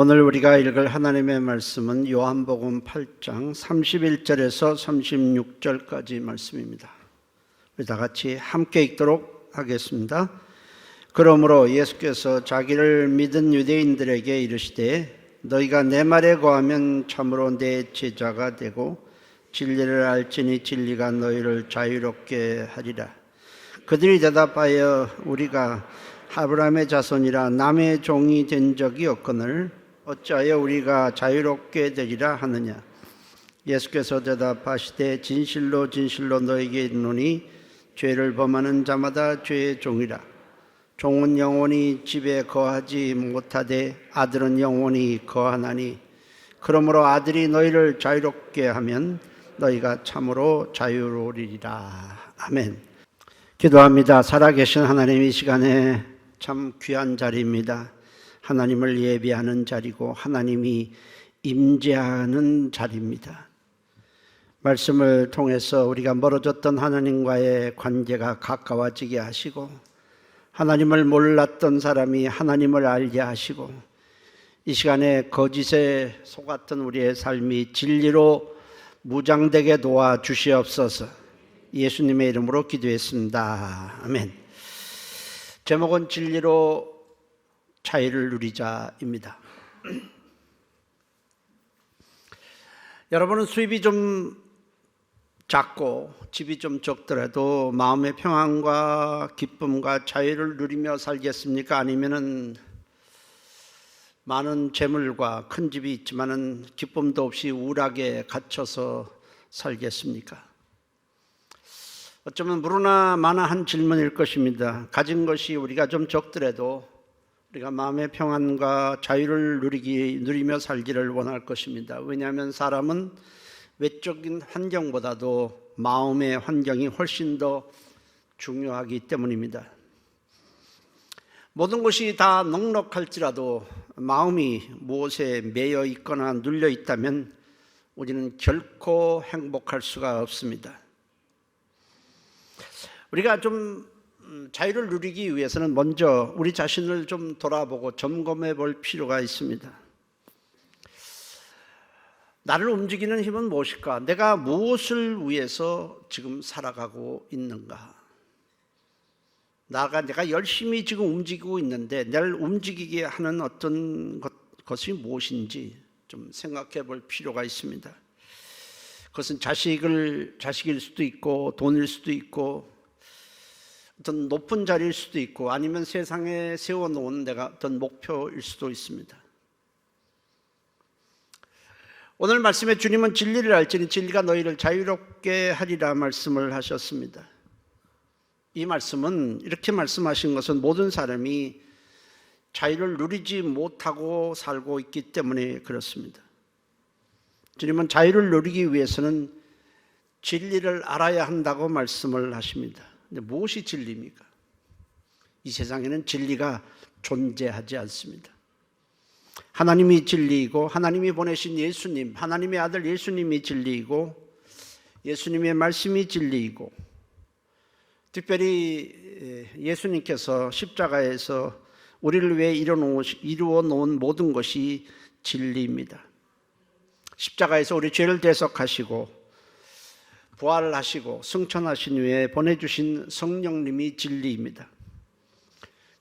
오늘 우리가 읽을 하나님의 말씀은 요한복음 8장 31절에서 36절까지 말씀입니다. 우리 다 같이 함께 읽도록 하겠습니다. 그러므로 예수께서 자기를 믿은 유대인들에게 이르시되 너희가 내 말에 거하면 참으로 내 제자가 되고 진리를 알지니 진리가 너희를 자유롭게 하리라. 그들이 대답하여 우리가 아브라함의 자손이라 남의 종이 된 적이 없거늘 어찌하여 우리가 자유롭게 되리라 하느냐. 예수께서 대답하시되 진실로 진실로 너희에게 이르노니 죄를 범하는 자마다 죄의 종이라. 종은 영원히 집에 거하지 못하되 아들은 영원히 거하나니 그러므로 아들이 너희를 자유롭게 하면 너희가 참으로 자유로우리라. 아멘. 기도합니다. 살아계신 하나님, 이 시간에 참 귀한 자리입니다. 하나님을 예배하는 자리고 하나님이 임재하는 자리입니다. 말씀을 통해서 우리가 멀어졌던 하나님과의 관계가 가까워지게 하시고 하나님을 몰랐던 사람이 하나님을 알게 하시고 이 시간에 거짓에 속았던 우리의 삶이 진리로 무장되게 도와주시옵소서. 예수님의 이름으로 기도했습니다. 아멘. 제목은 진리로 자유를 누리자입니다. 여러분은 수입이 좀 작고 집이 좀 적더라도 마음의 평안과 기쁨과 자유를 누리며 살겠습니까? 아니면은 많은 재물과 큰 집이 있지만은 기쁨도 없이 우울하게 갇혀서 살겠습니까? 어쩌면 무르나 마나한 질문일 것입니다. 가진 것이 우리가 좀 적더라도 우리가 마음의 평안과 자유를 누리며 살기를 원할 것입니다. 왜냐하면 사람은 외적인 환경보다도 마음의 환경이 훨씬 더 중요하기 때문입니다. 모든 것이 다 넉넉할지라도 마음이 무엇에 매여 있거나 눌려 있다면 우리는 결코 행복할 수가 없습니다. 우리가 좀 자유를 누리기 위해서는 먼저 우리 자신을 좀 돌아보고 점검해 볼 필요가 있습니다. 나를 움직이는 힘은 무엇일까? 내가 무엇을 위해서 지금 살아가고 있는가? 내가 열심히 지금 움직이고 있는데 나를 움직이게 하는 어떤 것이 무엇인지 좀 생각해 볼 필요가 있습니다. 그것은 자식일 수도 있고 돈일 수도 있고 어떤 높은 자리일 수도 있고 아니면 세상에 세워놓은 내가 어떤 목표일 수도 있습니다. 오늘 말씀에 주님은 진리를 알지니 진리가 너희를 자유롭게 하리라 말씀을 하셨습니다. 이 말씀은 이렇게 말씀하신 것은 모든 사람이 자유를 누리지 못하고 살고 있기 때문에 그렇습니다. 주님은 자유를 누리기 위해서는 진리를 알아야 한다고 말씀을 하십니다. 근데 무엇이 진리입니까? 이 세상에는 진리가 존재하지 않습니다. 하나님이 진리이고 하나님이 보내신 예수님, 하나님의 아들 예수님이 진리이고 예수님의 말씀이 진리이고 특별히 예수님께서 십자가에서 우리를 위해 이루어 놓은 모든 것이 진리입니다. 십자가에서 우리 죄를 대속하시고 부활을 하시고 승천하신 후에 보내주신 성령님이 진리입니다.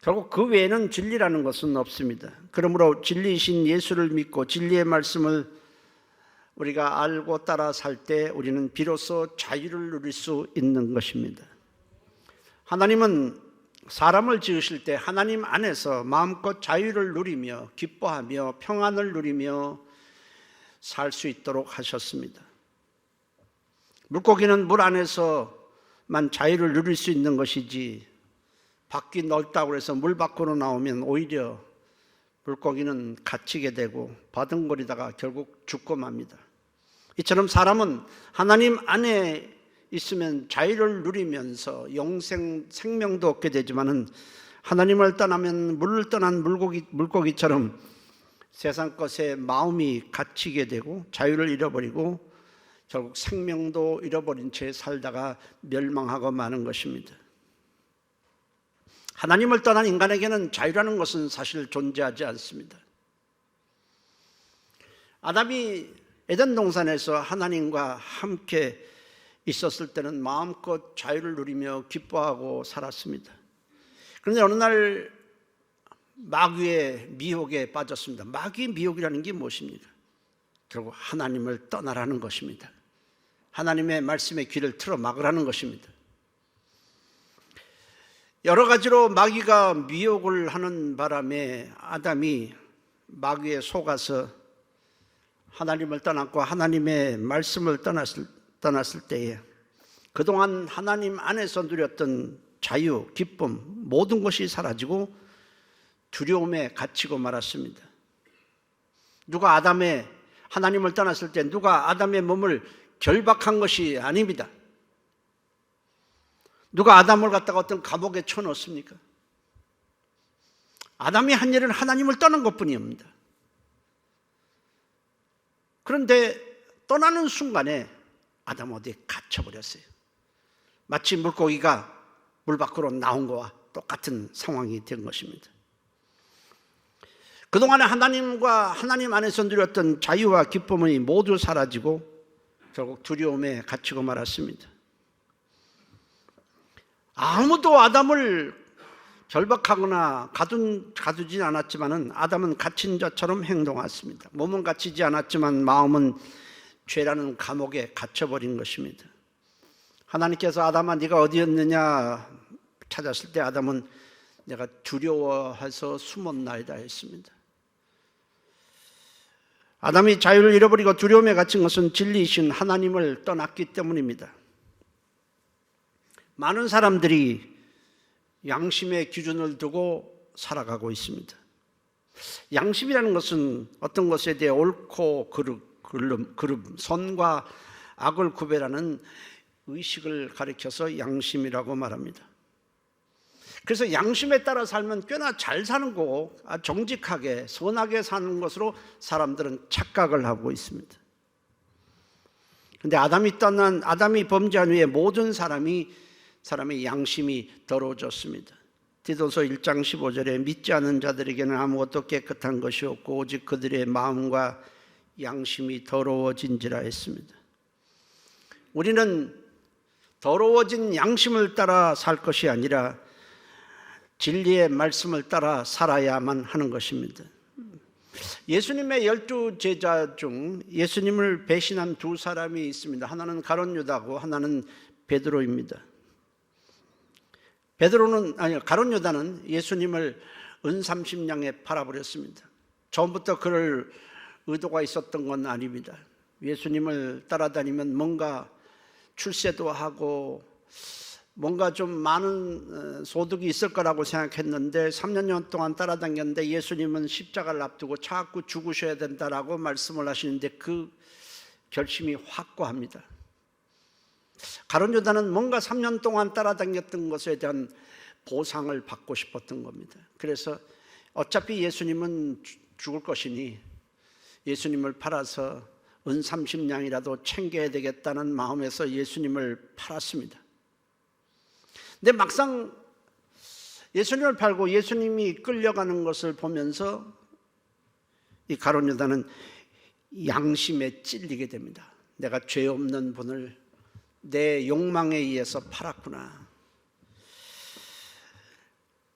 결국 그 외에는 진리라는 것은 없습니다. 그러므로 진리이신 예수를 믿고 진리의 말씀을 우리가 알고 따라 살 때 우리는 비로소 자유를 누릴 수 있는 것입니다. 하나님은 사람을 지으실 때 하나님 안에서 마음껏 자유를 누리며 기뻐하며 평안을 누리며 살 수 있도록 하셨습니다. 물고기는 물 안에서만 자유를 누릴 수 있는 것이지 밖이 넓다고 해서 물 밖으로 나오면 오히려 물고기는 갇히게 되고 바둥거리다가 결국 죽고 맙니다. 이처럼 사람은 하나님 안에 있으면 자유를 누리면서 생명도 얻게 되지만은 하나님을 떠나면 물을 떠난 물고기처럼 세상 것에 마음이 갇히게 되고 자유를 잃어버리고 결국 생명도 잃어버린 채 살다가 멸망하고 마는 것입니다. 하나님을 떠난 인간에게는 자유라는 것은 사실 존재하지 않습니다. 아담이 에덴 동산에서 하나님과 함께 있었을 때는 마음껏 자유를 누리며 기뻐하고 살았습니다. 그런데 어느 날 마귀의 미혹에 빠졌습니다. 마귀의 미혹이라는 게 무엇입니까? 결국 하나님을 떠나라는 것입니다. 하나님의 말씀에 귀를 틀어 막으라는 것입니다. 여러 가지로 마귀가 미혹을 하는 바람에 아담이 마귀에 속아서 하나님을 떠났고 하나님의 말씀을 떠났을 때에 그동안 하나님 안에서 누렸던 자유, 기쁨, 모든 것이 사라지고 두려움에 갇히고 말았습니다. 누가 하나님을 떠났을 때 누가 아담의 몸을 결박한 것이 아닙니다. 누가 아담을 갖다가 어떤 감옥에 쳐넣었습니까? 아담이 한 일은 하나님을 떠난 것뿐입니다. 그런데 떠나는 순간에 아담 어디에 갇혀버렸어요. 마치 물고기가 물 밖으로 나온 거와 똑같은 상황이 된 것입니다. 그동안에 하나님과 하나님 안에서 누렸던 자유와 기쁨이 모두 사라지고 결국 두려움에 갇히고 말았습니다. 아무도 아담을 결박하거나 가두진 않았지만 아담은 갇힌 자처럼 행동했습니다. 몸은 갇히지 않았지만 마음은 죄라는 감옥에 갇혀버린 것입니다. 하나님께서 아담아 네가 어디였느냐 찾았을 때 아담은 내가 두려워해서 숨었나이다 했습니다. 아담이 자유를 잃어버리고 두려움에 갇힌 것은 진리이신 하나님을 떠났기 때문입니다. 많은 사람들이 양심의 기준을 두고 살아가고 있습니다. 양심이라는 것은 어떤 것에 대해 옳고 그름, 선과 악을 구별하는 의식을 가리켜서 양심이라고 말합니다. 그래서 양심에 따라 살면 꽤나 잘 사는 거고 정직하게 선하게 사는 것으로 사람들은 착각을 하고 있습니다. 그런데 아담이 범죄한 후에 모든 사람의 양심이 더러워졌습니다. 디도서 1장 15절에 믿지 않는 자들에게는 아무것도 깨끗한 것이 없고 오직 그들의 마음과 양심이 더러워진지라 했습니다. 우리는 더러워진 양심을 따라 살 것이 아니라 진리의 말씀을 따라 살아야만 하는 것입니다. 예수님의 12제자 중 예수님을 배신한 두 사람이 있습니다. 하나는 가룟 유다고 하나는 베드로입니다. 가룟 유다는 예수님을 은 30냥에 팔아버렸습니다. 처음부터 그럴 의도가 있었던 건 아닙니다. 예수님을 따라다니면 뭔가 출세도 하고 뭔가 좀 많은 소득이 있을 거라고 생각했는데 3년 동안 따라다녔는데 예수님은 십자가를 앞두고 자꾸 죽으셔야 된다라고 말씀을 하시는데 그 결심이 확고합니다. 가룟 유다는 뭔가 3년 동안 따라다녔던 것에 대한 보상을 받고 싶었던 겁니다. 그래서 어차피 예수님은 죽을 것이니 예수님을 팔아서 은 30냥이라도 챙겨야 되겠다는 마음에서 예수님을 팔았습니다. 근데 막상 예수님을 팔고 예수님이 끌려가는 것을 보면서 이 가룟 유다는 양심에 찔리게 됩니다. 내가 죄 없는 분을 내 욕망에 의해서 팔았구나.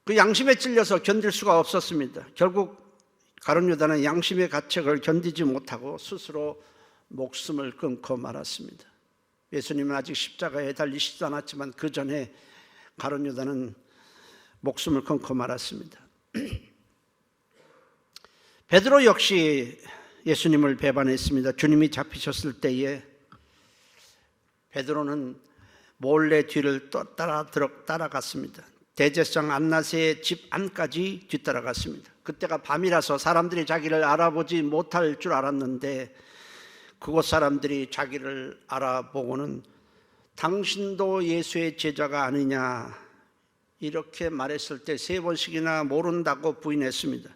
그 양심에 찔려서 견딜 수가 없었습니다. 결국 가룟 유다는 양심의 가책을 견디지 못하고 스스로 목숨을 끊고 말았습니다. 예수님은 아직 십자가에 달리시지도 않았지만 그 전에 가룟 유다는 목숨을 끊고 말았습니다. 베드로 역시 예수님을 배반했습니다. 주님이 잡히셨을 때에 베드로는 몰래 뒤를 따라갔습니다. 대제사장 안나세의 집 안까지 뒤따라갔습니다. 그때가 밤이라서 사람들이 자기를 알아보지 못할 줄 알았는데 그곳 사람들이 자기를 알아보고는 당신도 예수의 제자가 아니냐 이렇게 말했을 때 3번씩이나 모른다고 부인했습니다.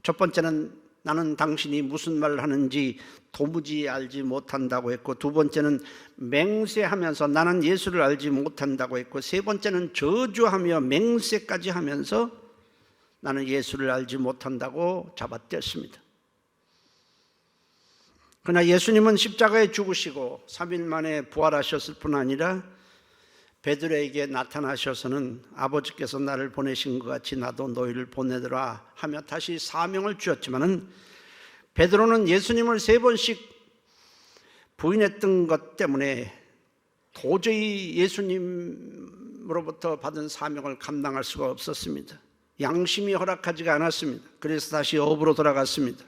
첫 번째는 나는 당신이 무슨 말을 하는지 도무지 알지 못한다고 했고, 두 번째는 맹세하면서 나는 예수를 알지 못한다고 했고, 세 번째는 저주하며 맹세까지 하면서 나는 예수를 알지 못한다고 잡아떼었습니다. 그러나 예수님은 십자가에 죽으시고 3일 만에 부활하셨을 뿐 아니라 베드로에게 나타나셔서는 아버지께서 나를 보내신 것 같이 나도 너희를 보내더라 하며 다시 사명을 주었지만은 베드로는 예수님을 3번씩 부인했던 것 때문에 도저히 예수님으로부터 받은 사명을 감당할 수가 없었습니다. 양심이 허락하지가 않았습니다. 그래서 다시 업으로 돌아갔습니다.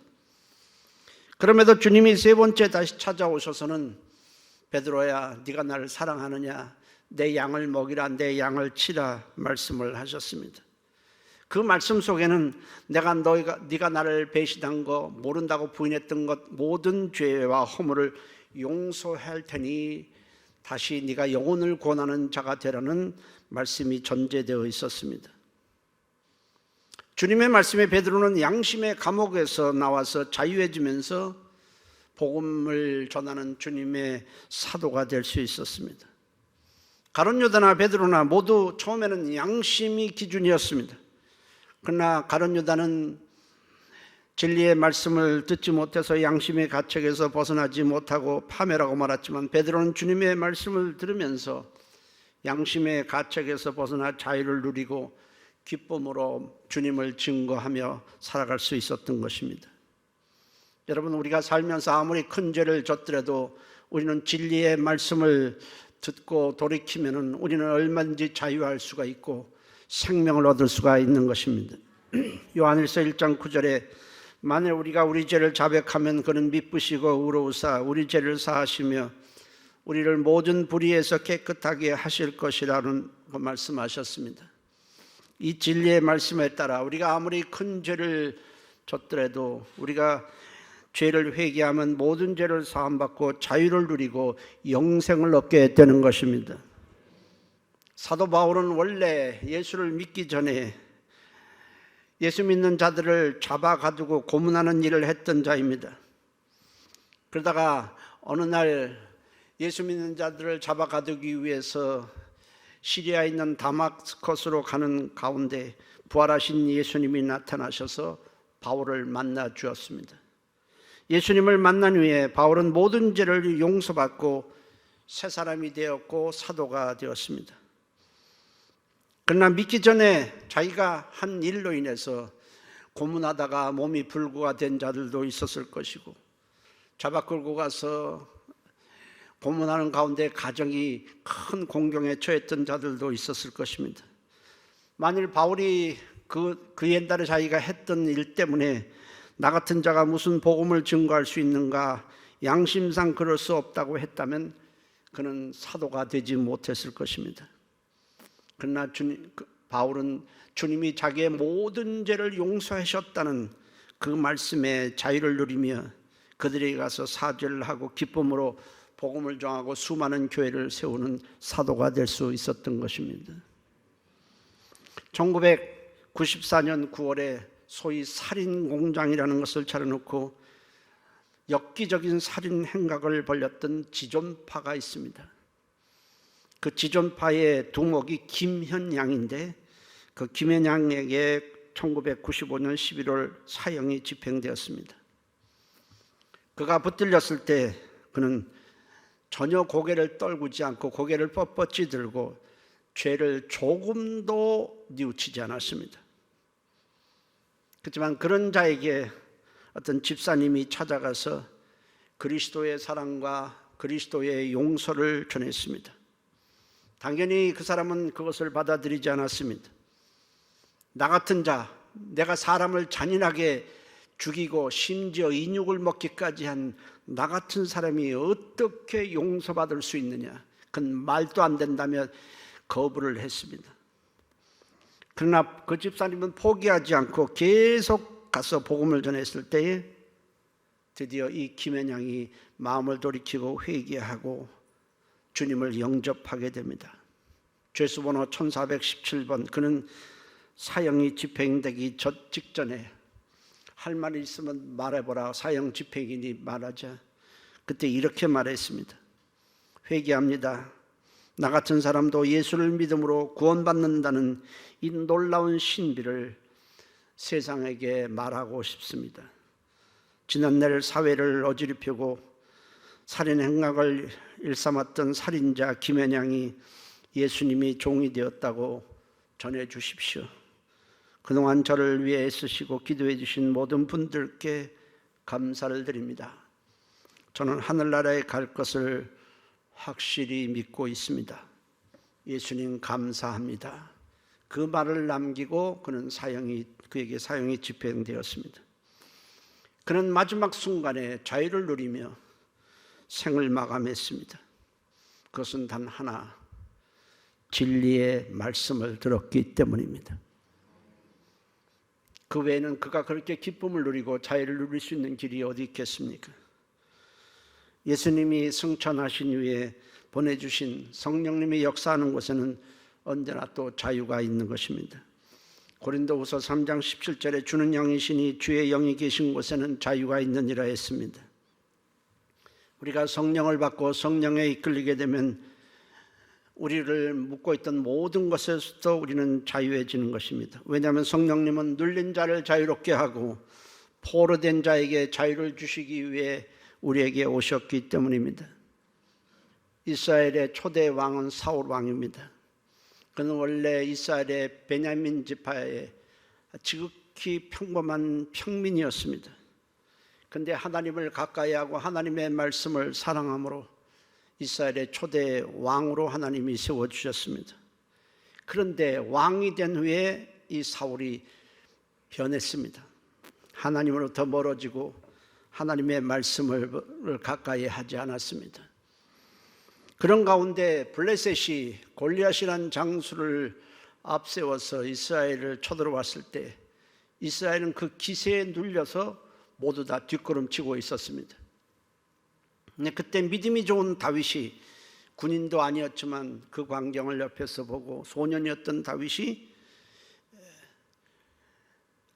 그럼에도 주님이 3번째 다시 찾아오셔서는 베드로야, 네가 나를 사랑하느냐? 내 양을 먹이라, 내 양을 치라 말씀을 하셨습니다. 그 말씀 속에는 네가 나를 배신한 거, 모른다고 부인했던 것 모든 죄와 허물을 용서할 테니 다시 네가 영혼을 구원하는 자가 되라는 말씀이 전제되어 있었습니다. 주님의 말씀에 베드로는 양심의 감옥에서 나와서 자유해지면서 복음을 전하는 주님의 사도가 될 수 있었습니다. 가룟 유다나 베드로나 모두 처음에는 양심이 기준이었습니다. 그러나 가룟 유다는 진리의 말씀을 듣지 못해서 양심의 가책에서 벗어나지 못하고 파멸하고 말았지만 베드로는 주님의 말씀을 들으면서 양심의 가책에서 벗어나 자유를 누리고 기쁨으로 주님을 증거하며 살아갈 수 있었던 것입니다. 여러분, 우리가 살면서 아무리 큰 죄를 졌더라도 우리는 진리의 말씀을 듣고 돌이키면 우리는 얼마든지 자유할 수가 있고 생명을 얻을 수가 있는 것입니다. 요한일서 1장 9절에 만일 우리가 우리 죄를 자백하면 그는 미쁘시고 의로우사 우리 죄를 사하시며 우리를 모든 불의에서 깨끗하게 하실 것이라는 말씀하셨습니다. 이 진리의 말씀에 따라 우리가 아무리 큰 죄를 졌더라도 우리가 죄를 회개하면 모든 죄를 사함받고 자유를 누리고 영생을 얻게 되는 것입니다. 사도 바울은 원래 예수를 믿기 전에 예수 믿는 자들을 잡아가두고 고문하는 일을 했던 자입니다. 그러다가 어느 날 예수 믿는 자들을 잡아가두기 위해서 시리아에 있는 다마스커스로 가는 가운데 부활하신 예수님이 나타나셔서 바울을 만나 주었습니다. 예수님을 만난 후에 바울은 모든 죄를 용서받고 새 사람이 되었고 사도가 되었습니다. 그러나 믿기 전에 자기가 한 일로 인해서 고문하다가 몸이 불구가 된 자들도 있었을 것이고 잡아 끌고 가서 고문하는 가운데 가정이 큰 공경에 처했던 자들도 있었을 것입니다. 만일 바울이 그 옛날에 자기가 했던 일 때문에 나 같은 자가 무슨 복음을 증거할 수 있는가, 양심상 그럴 수 없다고 했다면 그는 사도가 되지 못했을 것입니다. 그러나 바울은 주님이 자기의 모든 죄를 용서하셨다는 그 말씀에 자유를 누리며 그들에게 가서 사죄를 하고 기쁨으로 복음을 전하고 수많은 교회를 세우는 사도가 될 수 있었던 것입니다. 1994년 9월에 소위 살인공장이라는 것을 차려놓고 엽기적인 살인 행각을 벌였던 지존파가 있습니다. 그 지존파의 두목이 김현양인데 그 김현양에게 1995년 11월 사형이 집행되었습니다. 그가 붙들렸을 때 그는 전혀 고개를 떨구지 않고 고개를 뻣뻣이 들고 죄를 조금도 뉘우치지 않았습니다. 그렇지만 그런 자에게 어떤 집사님이 찾아가서 그리스도의 사랑과 그리스도의 용서를 전했습니다. 당연히 그 사람은 그것을 받아들이지 않았습니다. 나 같은 자, 내가 사람을 잔인하게 죽이고 심지어 인육을 먹기까지 한 나 같은 사람이 어떻게 용서받을 수 있느냐, 그건 말도 안 된다며 거부를 했습니다. 그러나 그 집사님은 포기하지 않고 계속 가서 복음을 전했을 때에 드디어 이 김현양이 마음을 돌이키고 회개하고 주님을 영접하게 됩니다. 죄수번호 1417번. 그는 사형이 집행되기 직전에 할 말이 있으면 말해보라, 사형 집행이니 말하자. 그때 이렇게 말했습니다. 회개합니다. 나 같은 사람도 예수를 믿음으로 구원받는다는 이 놀라운 신비를 세상에게 말하고 싶습니다. 지난날 사회를 어지럽히고 살인 행각을 일삼았던 살인자 김현양이 예수님이 종이 되었다고 전해 주십시오. 그동안 저를 위해 애쓰시고 기도해 주신 모든 분들께 감사를 드립니다. 저는 하늘나라에 갈 것을 확실히 믿고 있습니다. 예수님 감사합니다. 그 말을 남기고 그에게 사형이 집행되었습니다. 그는 마지막 순간에 자유를 누리며 생을 마감했습니다. 그것은 단 하나, 진리의 말씀을 들었기 때문입니다. 그 외에는 그가 그렇게 기쁨을 누리고 자유를 누릴 수 있는 길이 어디 있겠습니까? 예수님이 승천하신 후에 보내주신 성령님이 역사하는 곳에는 언제나 또 자유가 있는 것입니다. 고린도후서 3장 17절에 주는 영이시니 주의 영이 계신 곳에는 자유가 있느니라 했습니다. 우리가 성령을 받고 성령에 이끌리게 되면 우리를 묶고 있던 모든 것에서도 우리는 자유해지는 것입니다. 왜냐하면 성령님은 눌린 자를 자유롭게 하고 포로된 자에게 자유를 주시기 위해 우리에게 오셨기 때문입니다. 이스라엘의 초대 왕은 사울 왕입니다. 그는 원래 이스라엘의 베냐민 지파의 지극히 평범한 평민이었습니다. 그런데 하나님을 가까이하고 하나님의 말씀을 사랑함으로 이스라엘의 초대 왕으로 하나님이 세워주셨습니다. 그런데 왕이 된 후에 이 사울이 변했습니다. 하나님으로부터 멀어지고 하나님의 말씀을 가까이 하지 않았습니다. 그런 가운데 블레셋이 골리앗이라는 장수를 앞세워서 이스라엘을 쳐들어왔을 때 이스라엘은 그 기세에 눌려서 모두 다 뒷걸음치고 있었습니다. 근데 그때 믿음이 좋은 다윗이, 군인도 아니었지만 그 광경을 옆에서 보고 소년이었던 다윗이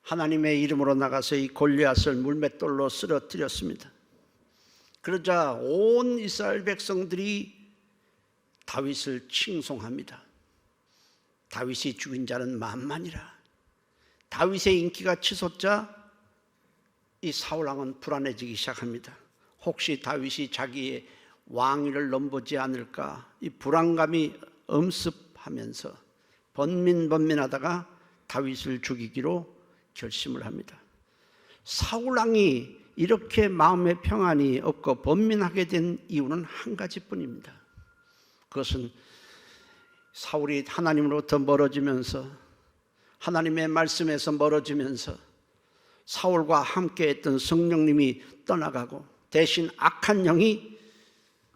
하나님의 이름으로 나가서 이 골리앗을 물맷돌로 쓰러뜨렸습니다. 그러자 온 이스라엘 백성들이 다윗을 칭송합니다. 다윗이 죽인 자는 만만이라. 다윗의 인기가 치솟자 이 사울왕은 불안해지기 시작합니다. 혹시 다윗이 자기의 왕위를 넘보지 않을까, 이 불안감이 엄습하면서 번민하다가 다윗을 죽이기로 결심을 합니다. 사울왕이 이렇게 마음의 평안이 없고 번민하게 된 이유는 한 가지뿐입니다. 그것은 사울이 하나님으로부터 멀어지면서, 하나님의 말씀에서 멀어지면서 사울과 함께했던 성령님이 떠나가고 대신 악한 영이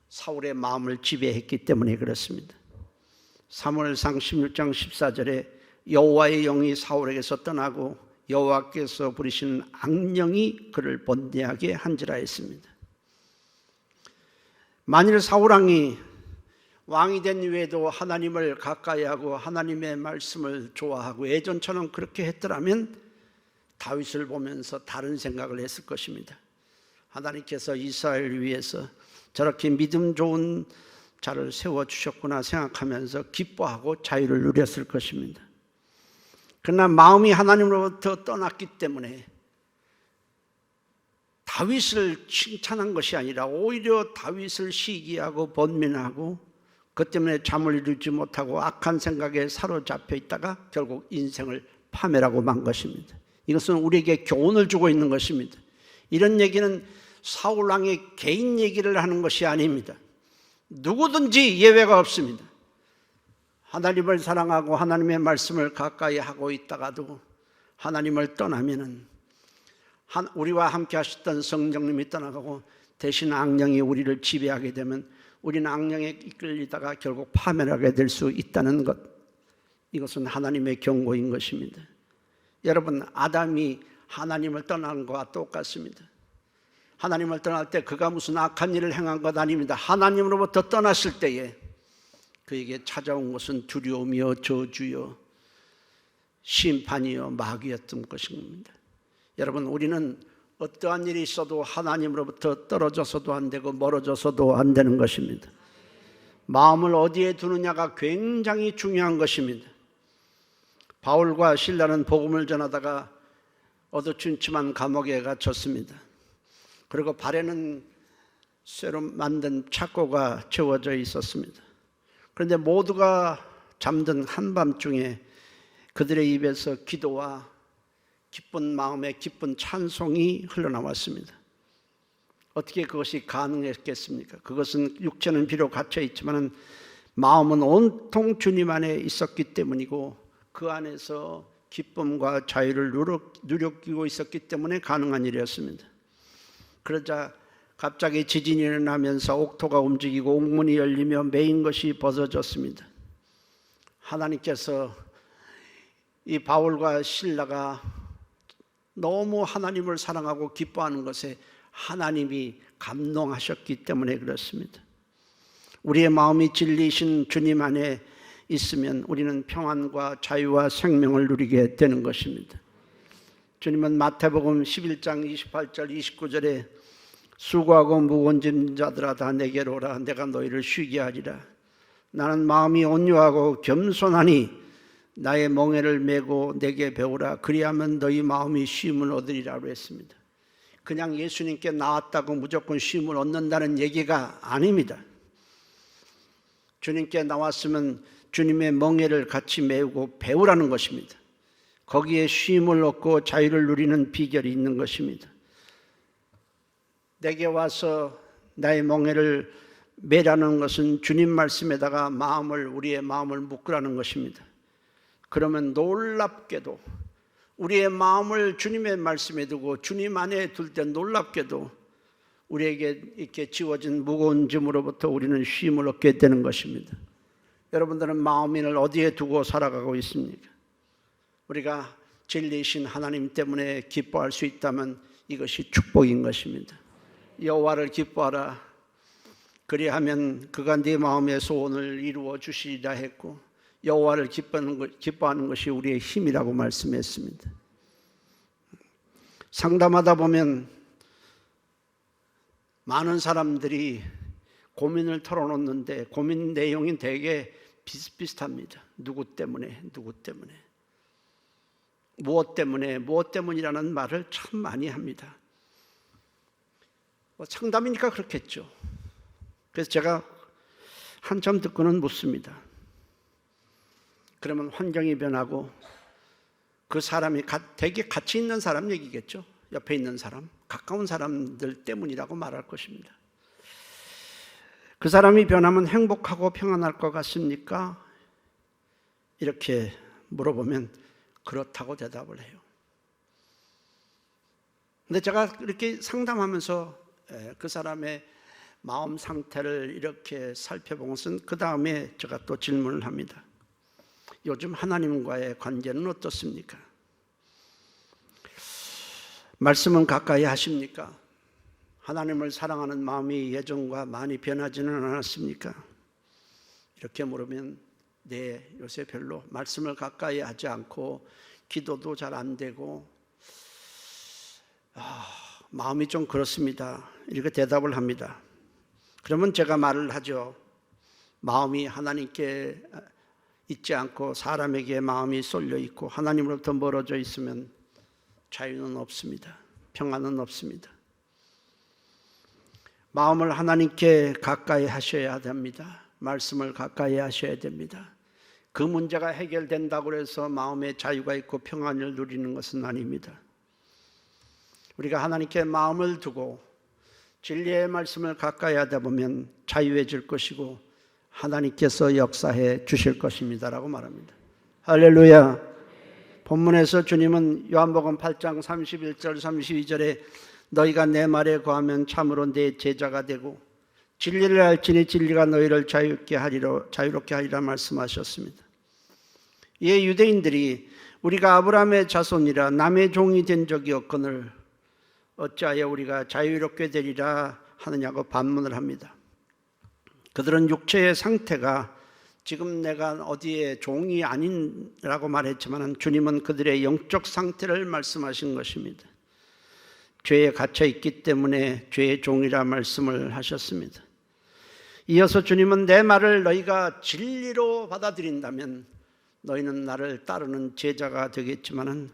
사울의 마음을 지배했기 때문에 그렇습니다. 사무엘상 16장 14절에 여호와의 영이 사울에게서 떠나고 여호와께서 부리시는 악령이 그를 번뇌하게 한지라 했습니다. 만일 사울왕이 왕이 된 이후에도 하나님을 가까이하고 하나님의 말씀을 좋아하고 예전처럼 그렇게 했더라면 다윗을 보면서 다른 생각을 했을 것입니다. 하나님께서 이스라엘을 위해서 저렇게 믿음 좋은 자를 세워주셨구나 생각하면서 기뻐하고 자유를 누렸을 것입니다. 그러나 마음이 하나님으로부터 떠났기 때문에 다윗을 칭찬한 것이 아니라 오히려 다윗을 시기하고 번민하고 그 때문에 잠을 이루지 못하고 악한 생각에 사로잡혀 있다가 결국 인생을 파멸하고 만 것입니다. 이것은 우리에게 교훈을 주고 있는 것입니다. 이런 얘기는 사울왕의 개인 얘기를 하는 것이 아닙니다. 누구든지 예외가 없습니다. 하나님을 사랑하고 하나님의 말씀을 가까이 하고 있다가도 하나님을 떠나면은 우리와 함께 하셨던 성령님이 떠나가고 대신 악령이 우리를 지배하게 되면 우리는 악령에 이끌리다가 결국 파멸하게 될 수 있다는 것, 이것은 하나님의 경고인 것입니다. 여러분, 아담이 하나님을 떠난 것과 똑같습니다. 하나님을 떠날 때 그가 무슨 악한 일을 행한 것 아닙니다. 하나님으로부터 떠났을 때에 그에게 찾아온 것은 두려움이요 저주요 심판이요 마귀였던 것입니다. 여러분, 우리는 어떠한 일이 있어도 하나님으로부터 떨어져서도 안 되고 멀어져서도 안 되는 것입니다. 마음을 어디에 두느냐가 굉장히 중요한 것입니다. 바울과 실라는 복음을 전하다가 어두침침한 감옥에 갇혔습니다. 그리고 발에는 새로 만든 착고가 채워져 있었습니다. 그런데 모두가 잠든 한밤중에 그들의 입에서 기도와 기쁜 마음의 기쁜 찬송이 흘러나왔습니다. 어떻게 그것이 가능했겠습니까? 그것은 육체는 비록 갇혀 있지만 마음은 온통 주님 안에 있었기 때문이고 그 안에서 기쁨과 자유를 누리고 있었기 때문에 가능한 일이었습니다. 그러자 갑자기 지진이 일어나면서 옥토가 움직이고 옥문이 열리며 메인 것이 벗어졌습니다. 하나님께서 이 바울과 실라가 너무 하나님을 사랑하고 기뻐하는 것에 하나님이 감동하셨기 때문에 그렇습니다. 우리의 마음이 진리이신 주님 안에 있으면 우리는 평안과 자유와 생명을 누리게 되는 것입니다. 주님은 마태복음 11장 28절 29절에 수고하고 무거운 짐진 자들아 다 내게로 오라 내가 너희를 쉬게 하리라. 나는 마음이 온유하고 겸손하니 나의 멍에를 메고 내게 배우라. 그리하면 너희 마음이 쉼을 얻으리라고 했습니다. 그냥 예수님께 나왔다고 무조건 쉼을 얻는다는 얘기가 아닙니다. 주님께 나왔으면 주님의 멍에를 같이 메우고 배우라는 것입니다. 거기에 쉼을 얻고 자유를 누리는 비결이 있는 것입니다. 내게 와서 나의 멍에를 매라는 것은 주님 말씀에다가 우리의 마음을 묶으라는 것입니다. 그러면 놀랍게도 우리의 마음을 주님의 말씀에 두고 주님 안에 둘 때 놀랍게도 우리에게 이렇게 지워진 무거운 짐으로부터 우리는 쉼을 얻게 되는 것입니다. 여러분들은 마음을 어디에 두고 살아가고 있습니까? 우리가 진리이신 하나님 때문에 기뻐할 수 있다면 이것이 축복인 것입니다. 여호와를 기뻐하라. 그리하면 그가 네 마음의 소원을 이루어 주시리라 했고 여호와를 기뻐하는 것이 우리의 힘이라고 말씀했습니다. 상담하다 보면 많은 사람들이 고민을 털어놓는데 고민 내용이 되게 비슷비슷합니다. 누구 때문에 무엇 때문이라는 말을 참 많이 합니다. 상담이니까 그렇겠죠. 그래서 제가 한참 듣고는 묻습니다. 그러면 환경이 변하고 그 사람이 되게 같이 있는 사람 얘기겠죠. 옆에 있는 사람, 가까운 사람들 때문이라고 말할 것입니다. 그 사람이 변하면 행복하고 평안할 것 같습니까? 이렇게 물어보면 그렇다고 대답을 해요. 근데 제가 이렇게 상담하면서 그 사람의 마음 상태를 이렇게 살펴본 것은 그 다음에 제가 또 질문을 합니다. 요즘 하나님과의 관계는 어떻습니까? 말씀은 가까이 하십니까? 하나님을 사랑하는 마음이 예전과 많이 변하지는 않았습니까? 이렇게 물으면 네, 요새 별로 말씀을 가까이 하지 않고 기도도 잘 안 되고 마음이 좀 그렇습니다. 이렇게 대답을 합니다. 그러면 제가 말을 하죠. 마음이 하나님께 있지 않고 사람에게 마음이 쏠려 있고 하나님으로부터 멀어져 있으면 자유는 없습니다. 평안은 없습니다. 마음을 하나님께 가까이 하셔야 됩니다. 말씀을 가까이 하셔야 됩니다. 그 문제가 해결된다고 해서 마음에 자유가 있고 평안을 누리는 것은 아닙니다. 우리가 하나님께 마음을 두고 진리의 말씀을 가까이 하다 보면 자유해질 것이고 하나님께서 역사해 주실 것입니다라고 말합니다. 할렐루야. 본문에서 주님은 요한복음 8장 31절 32절에 너희가 내 말에 거하면 참으로 내 제자가 되고 진리를 알지니 진리가 너희를 자유롭게 하리라 말씀하셨습니다. 이에 유대인들이 우리가 아브라함의 자손이라 남의 종이 된 적이 없거늘 어찌하여 우리가 자유롭게 되리라 하느냐고 반문을 합니다. 그들은 육체의 상태가 지금 내가 어디에 종이 아니라고 말했지만 주님은 그들의 영적 상태를 말씀하신 것입니다. 죄에 갇혀 있기 때문에 죄의 종이라 말씀을 하셨습니다. 이어서 주님은 내 말을 너희가 진리로 받아들인다면 너희는 나를 따르는 제자가 되겠지만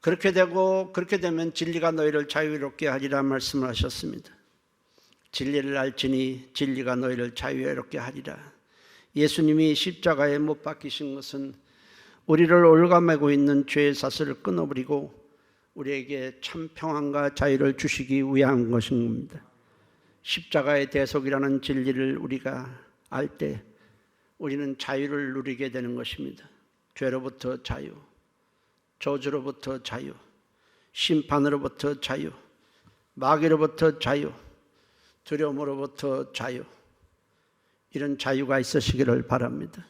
그렇게 되면 진리가 너희를 자유롭게 하리라 말씀을 하셨습니다. 진리를 알지니 진리가 너희를 자유롭게 하리라. 예수님이 십자가에 못 박히신 것은 우리를 올가매고 있는 죄의 사슬을 끊어버리고 우리에게 참 평안과 자유를 주시기 위한 것입니다. 십자가의 대속이라는 진리를 우리가 알 때 우리는 자유를 누리게 되는 것입니다. 죄로부터 자유, 저주로부터 자유, 심판으로부터 자유, 마귀로부터 자유, 두려움으로부터 자유, 이런 자유가 있으시기를 바랍니다.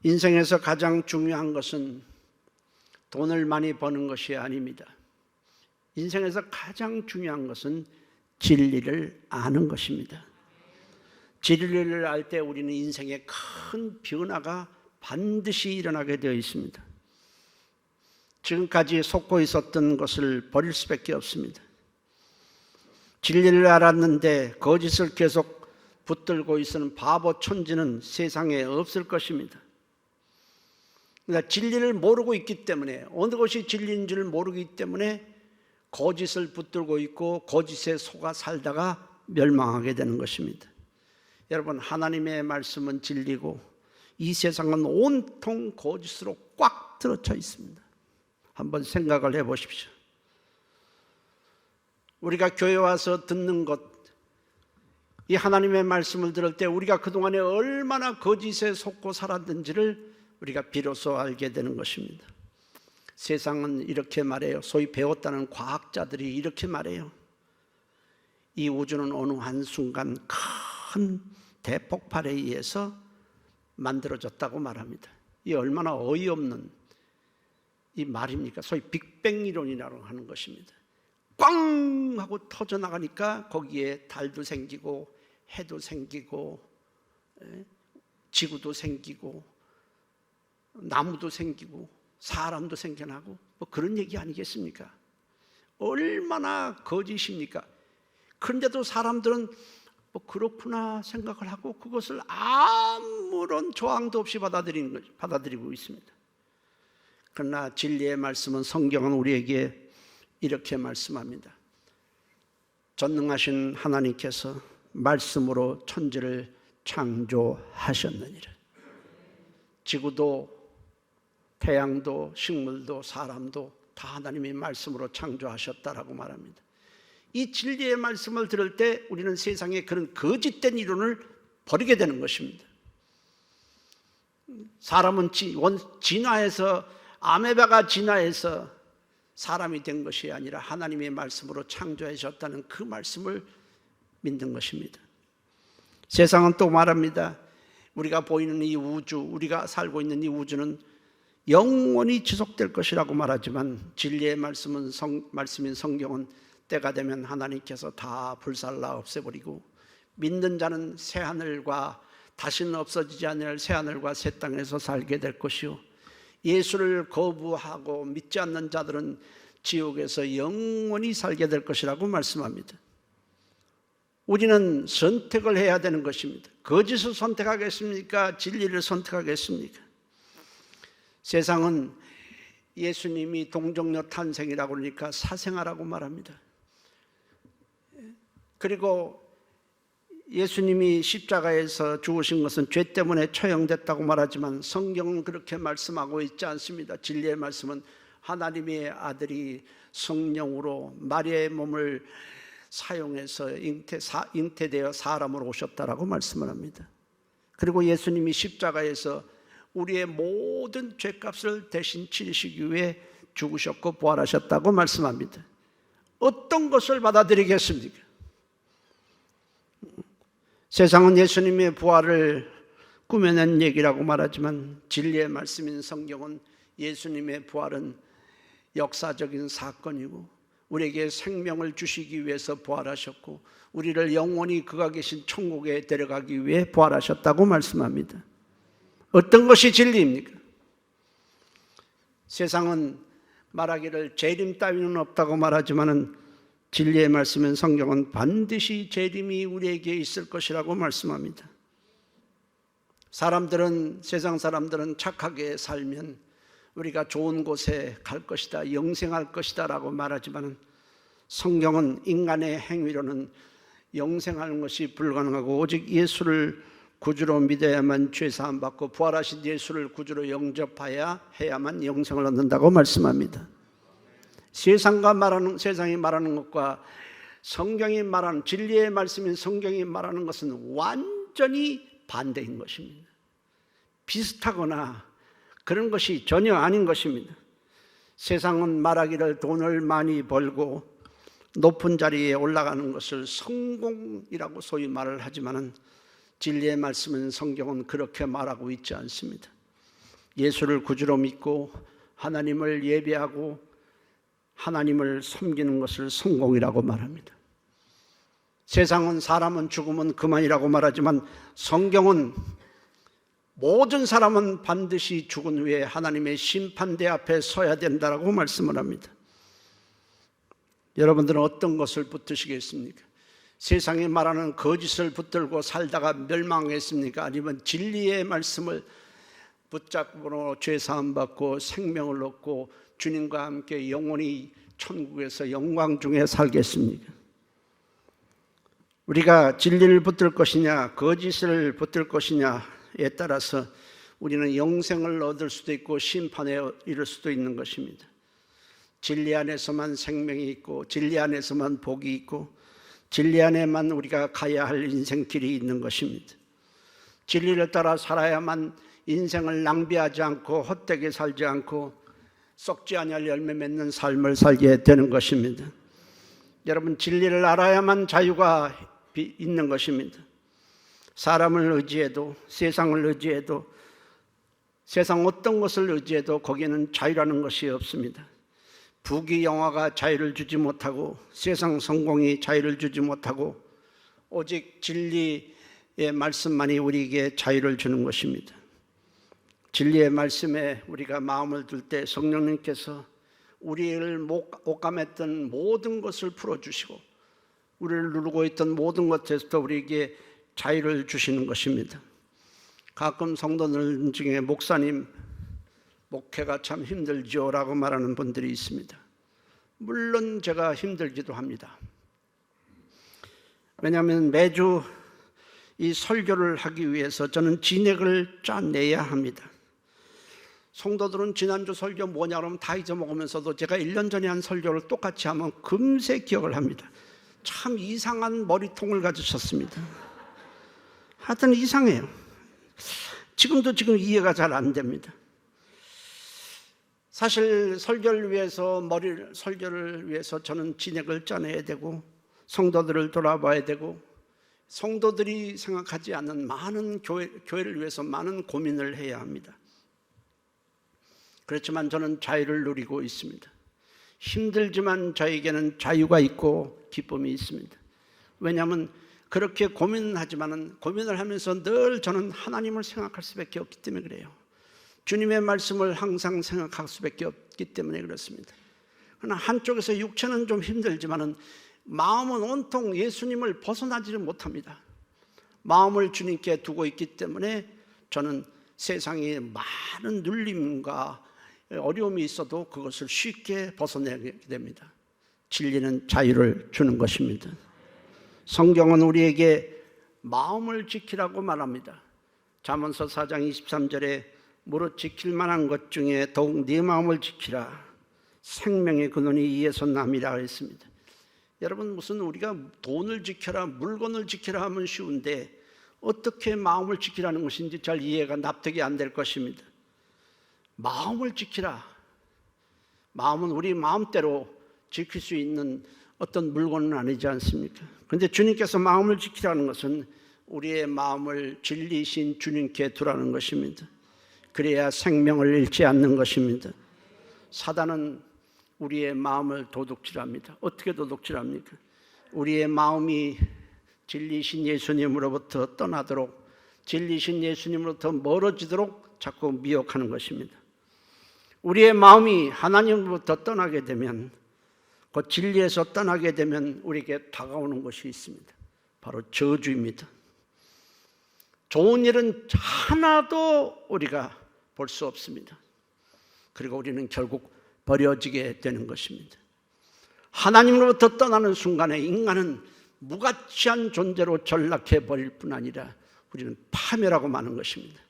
인생에서 가장 중요한 것은 돈을 많이 버는 것이 아닙니다. 인생에서 가장 중요한 것은 진리를 아는 것입니다. 진리를 알 때 우리는 인생에 큰 변화가 반드시 일어나게 되어 있습니다. 지금까지 속고 있었던 것을 버릴 수밖에 없습니다. 진리를 알았는데 거짓을 계속 붙들고 있는 바보 천지는 세상에 없을 것입니다. 그러니까 진리를 모르고 있기 때문에, 어느 것이 진리인 줄 모르기 때문에 거짓을 붙들고 있고 거짓에 속아 살다가 멸망하게 되는 것입니다. 여러분, 하나님의 말씀은 진리고 이 세상은 온통 거짓으로 꽉 들어차 있습니다. 한번 생각을 해보십시오. 우리가 교회 와서 듣는 것, 이 하나님의 말씀을 들을 때 우리가 그동안에 얼마나 거짓에 속고 살았는지를 우리가 비로소 알게 되는 것입니다. 세상은 이렇게 말해요. 소위 배웠다는 과학자들이 이렇게 말해요. 이 우주는 어느 한순간 큰 대폭발에 의해서 만들어졌다고 말합니다. 이 얼마나 어이없는 이 말입니까? 소위 빅뱅 이론이라고 하는 것입니다. 꽝 하고 터져나가니까 거기에 달도 생기고 해도 생기고 지구도 생기고 나무도 생기고 사람도 생겨나고 뭐 그런 얘기 아니겠습니까? 얼마나 거짓입니까? 그런데도 사람들은 뭐 그렇구나 생각을 하고 그것을 아무런 조항도 없이 받아들이고 있습니다. 그러나 진리의 말씀은, 성경은 우리에게 이렇게 말씀합니다. 전능하신 하나님께서 말씀으로 천지를 창조하셨느니라. 지구도 태양도 식물도 사람도 다 하나님의 말씀으로 창조하셨다라고 말합니다. 이 진리의 말씀을 들을 때 우리는 세상에 그런 거짓된 이론을 버리게 되는 것입니다. 사람은 진화해서, 아메바가 진화해서 사람이 된 것이 아니라 하나님의 말씀으로 창조하셨다는 그 말씀을 믿는 것입니다. 세상은 또 말합니다. 우리가 보이는 이 우주, 우리가 살고 있는 이 우주는 영원히 지속될 것이라고 말하지만 진리의 말씀인 성경은 때가 되면 하나님께서 다 불살라 없애버리고 믿는 자는 새하늘과 다시는 없어지지 않을 새하늘과 새 땅에서 살게 될 것이요, 예수를 거부하고 믿지 않는 자들은 지옥에서 영원히 살게 될 것이라고 말씀합니다. 우리는 선택을 해야 되는 것입니다. 거짓을 선택하겠습니까? 진리를 선택하겠습니까? 세상은 예수님이 동정녀 탄생이라고 그러니까 사생아라고 말합니다. 그리고 예수님이 십자가에서 죽으신 것은 죄 때문에 처형됐다고 말하지만 성경은 그렇게 말씀하고 있지 않습니다. 진리의 말씀은 하나님의 아들이 성령으로 마리아의 몸을 사용해서 잉태되어 사람으로 오셨다라고 말씀을 합니다. 그리고 예수님이 십자가에서 우리의 모든 죄값을 대신 치르시기 위해 죽으셨고 부활하셨다고 말씀합니다. 어떤 것을 받아들이겠습니까? 세상은 예수님의 부활을 꾸며낸 얘기라고 말하지만 진리의 말씀인 성경은 예수님의 부활은 역사적인 사건이고 우리에게 생명을 주시기 위해서 부활하셨고 우리를 영원히 그가 계신 천국에 데려가기 위해 부활하셨다고 말씀합니다. 어떤 것이 진리입니까? 세상은 말하기를 재림 따위는 없다고 말하지만 진리의 말씀인 성경은 반드시 재림이 우리에게 있을 것이라고 말씀합니다. 세상 사람들은 착하게 살면 우리가 좋은 곳에 갈 것이다, 영생할 것이다 라고 말하지만 성경은 인간의 행위로는 영생하는 것이 불가능하고 오직 예수를 구주로 믿어야만 죄사함 받고 부활하신 예수를 구주로 영접해야만 영생을 얻는다고 말씀합니다. 세상이 말하는 것과 성경이 말하는 진리의 말씀인 성경이 말하는 것은 완전히 반대인 것입니다. 비슷하거나 그런 것이 전혀 아닌 것입니다. 세상은 말하기를 돈을 많이 벌고 높은 자리에 올라가는 것을 성공이라고 소위 말을 하지만은 진리의 말씀은 성경은 그렇게 말하고 있지 않습니다. 예수를 구주로 믿고 하나님을 예배하고 하나님을 섬기는 것을 성공이라고 말합니다. 세상은 사람은 죽으면 그만이라고 말하지만 성경은 모든 사람은 반드시 죽은 후에 하나님의 심판대 앞에 서야 된다고 말씀을 합니다. 여러분들은 어떤 것을 붙드시겠습니까? 세상이 말하는 거짓을 붙들고 살다가 멸망했습니까? 아니면 진리의 말씀을 붙잡고 죄사함 받고 생명을 얻고 주님과 함께 영원히 천국에서 영광 중에 살겠습니까? 우리가 진리를 붙들 것이냐 거짓을 붙들 것이냐에 따라서 우리는 영생을 얻을 수도 있고 심판에 이를 수도 있는 것입니다. 진리 안에서만 생명이 있고 진리 안에서만 복이 있고 진리 안에만 우리가 가야 할 인생길이 있는 것입니다. 진리를 따라 살아야만 인생을 낭비하지 않고 헛되게 살지 않고 썩지 아니할 열매 맺는 삶을 살게 되는 것입니다. 여러분, 진리를 알아야만 자유가 있는 것입니다. 사람을 의지해도 세상을 의지해도 세상 어떤 것을 의지해도 거기에는 자유라는 것이 없습니다. 부귀영화가 자유를 주지 못하고 세상 성공이 자유를 주지 못하고 오직 진리의 말씀만이 우리에게 자유를 주는 것입니다. 진리의 말씀에 우리가 마음을 둘 때 성령님께서 우리를 옥감했던 모든 것을 풀어주시고 우리를 누르고 있던 모든 것에서부터 우리에게 자유를 주시는 것입니다. 가끔 성도들 중에 목사님, 목회가 참 힘들죠 라고 말하는 분들이 있습니다. 물론 제가 힘들기도 합니다. 왜냐하면 매주 이 설교를 하기 위해서 저는 진액을 짜내야 합니다. 성도들은 지난주 설교 뭐냐 그러면 다 잊어먹으면서도 제가 1년 전에 한 설교를 똑같이 하면 금세 기억을 합니다. 참 이상한 머리통을 가지셨습니다. 하여튼 이상해요. 지금 이해가 잘 안 됩니다. 사실 설교를 위해서 저는 진액을 짜내야 되고 성도들을 돌아봐야 되고 성도들이 생각하지 않는 많은 교회를 위해서 많은 고민을 해야 합니다. 그렇지만 저는 자유를 누리고 있습니다. 힘들지만 저에게는 자유가 있고 기쁨이 있습니다. 왜냐하면 그렇게 고민을 하지만은 고민을 하면서 늘 저는 하나님을 생각할 수밖에 없기 때문에 그래요. 주님의 말씀을 항상 생각할 수밖에 없기 때문에 그렇습니다. 그러나 한쪽에서 육체는 좀 힘들지만은 마음은 온통 예수님을 벗어나지를 못합니다. 마음을 주님께 두고 있기 때문에 저는 세상에 많은 눌림과 어려움이 있어도 그것을 쉽게 벗어내게 됩니다. 진리는 자유를 주는 것입니다. 성경은 우리에게 마음을 지키라고 말합니다. 잠언서 4장 23절에 무릇 지킬 만한 것 중에 더욱 네 마음을 지키라. 생명의 근원이 이에서 남이라 했습니다. 여러분, 무슨 우리가 돈을 지켜라, 물건을 지키라 하면 쉬운데 어떻게 마음을 지키라는 것인지 잘 이해가 납득이 안 될 것입니다. 마음을 지키라. 마음은 우리 마음대로 지킬 수 있는 어떤 물건은 아니지 않습니까? 그런데 주님께서 마음을 지키라는 것은 우리의 마음을 진리이신 주님께 두라는 것입니다. 그래야 생명을 잃지 않는 것입니다. 사단은 우리의 마음을 도둑질합니다. 어떻게 도둑질합니까? 우리의 마음이 진리이신 예수님으로부터 떠나도록, 진리이신 예수님으로부터 멀어지도록 자꾸 미혹하는 것입니다. 우리의 마음이 하나님으로부터 떠나게 되면, 그 진리에서 떠나게 되면 우리에게 다가오는 것이 있습니다. 바로 저주입니다. 좋은 일은 하나도 우리가 볼 수 없습니다. 그리고 우리는 결국 버려지게 되는 것입니다. 하나님으로부터 떠나는 순간에 인간은 무가치한 존재로 전락해 버릴 뿐 아니라 우리는 파멸하고 마는 것입니다.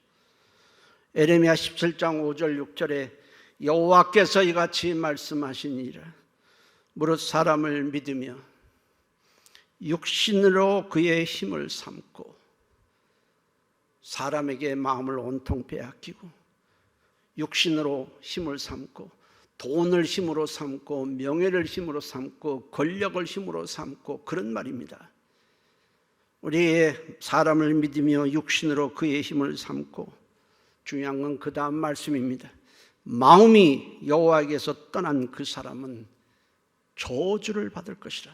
에레미야 17장 5절 6절에 여호와께서 이같이 말씀하시니라. 무릇 사람을 믿으며 육신으로 그의 힘을 삼고, 사람에게 마음을 온통 빼앗기고 육신으로 힘을 삼고 돈을 힘으로 삼고 명예를 힘으로 삼고 권력을 힘으로 삼고, 그런 말입니다. 우리의 사람을 믿으며 육신으로 그의 힘을 삼고, 중요한 건 그 다음 말씀입니다. 마음이 여호와에게서 떠난 그 사람은 저주를 받을 것이라.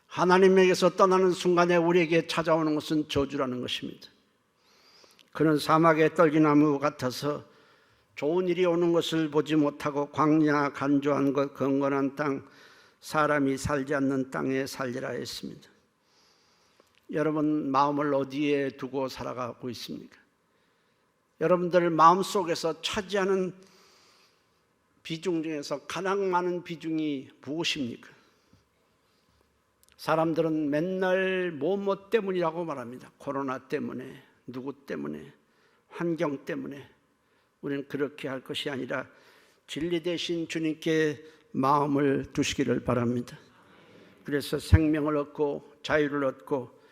하나님에게서 떠나는 순간에 우리에게 찾아오는 것은 저주라는 것입니다. 그는 사막의 떨기나무 같아서 좋은 일이 오는 것을 보지 못하고 광야 간조한 것 경건한 땅, 사람이 살지 않는 땅에 살리라 했습니다. 여러분 마음을 어디에 두고 살아가고 있습니까? 여러분들 마음속에서 차지하는 비중 중에서 가장 많은 비중이 무엇입니까? 사람들은 맨날 뭐뭐 때문이라고 말합니다. 코로나 때문에, 누구 때문에, 환경 때문에. 우리는 그렇게 할 것이 아니라 진리 대신 주님께 마음을 두시기를 바랍니다. 그래서 생명을 얻고 자유를 얻고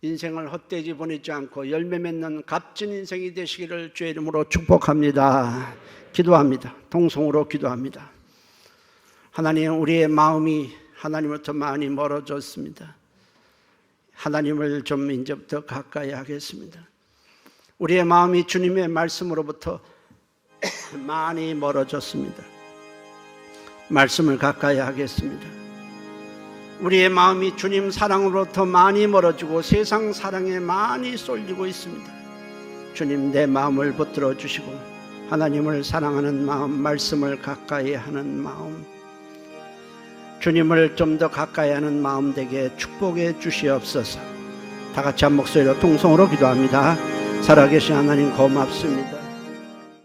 인생을 헛되이 보내지 않고 열매 맺는 값진 인생이 되시기를 주의 이름으로 축복합니다. 기도합니다. 동성으로 기도합니다. 하나님, 우리의 마음이 하나님으로부터 많이 멀어졌습니다. 하나님을 좀 이제부터 가까이 하겠습니다. 우리의 마음이 주님의 말씀으로부터 많이 멀어졌습니다. 말씀을 가까이 하겠습니다. 우리의 마음이 주님 사랑으로부터 많이 멀어지고 세상 사랑에 많이 쏠리고 있습니다. 주님, 내 마음을 붙들어 주시고 하나님을 사랑하는 마음, 말씀을 가까이 하는 마음, 주님을 좀 더 가까이 하는 마음 되게 축복해 주시옵소서. 다 같이 한 목소리로 통성으로 기도합니다. 살아계신 하나님 고맙습니다.